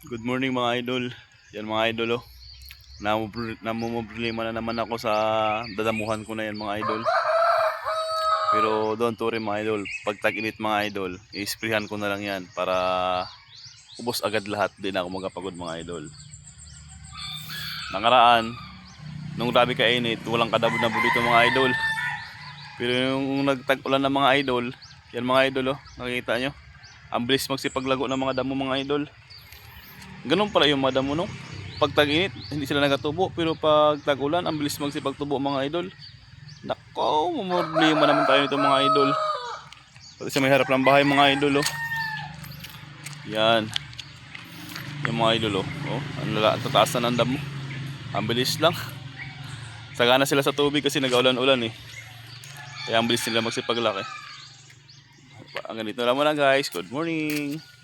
Good morning mga idol. Yan mga idol oh. Namumroblema na naman ako sa dadamuhan ko na yan mga idol. Pero don't worry mga idol. Pag tag-init mga idol, i-sprayhan ko na lang yan para ubos agad lahat. Di na ako magapagod mga idol. Nakaraan, nung grabe kainit, walang kadabo-dabo dito mga idol. Pero yung nagtag-ulan ng mga idol, yan mga idol oh, nakikita nyo. Ang bilis magsipaglago ng mga damo mga idol. Ganun pala yung mga damo no. Pag tag-init, hindi sila nagatubo. Pero pag tag-ulan, ang bilis magsipagtubo mga idol. Nako, problema naman tayo nito mga idol. Pati sa may harap ng bahay mga idol oh. Yan. Yung mga idol oh. Oh, ang tataas na ng damo. Ang bilis lang. Sagana sila sa tubig kasi nag-ulan-ulan eh. Kaya ang bilis nila magsipaglaki. Ang ganito lang muna guys. Good morning.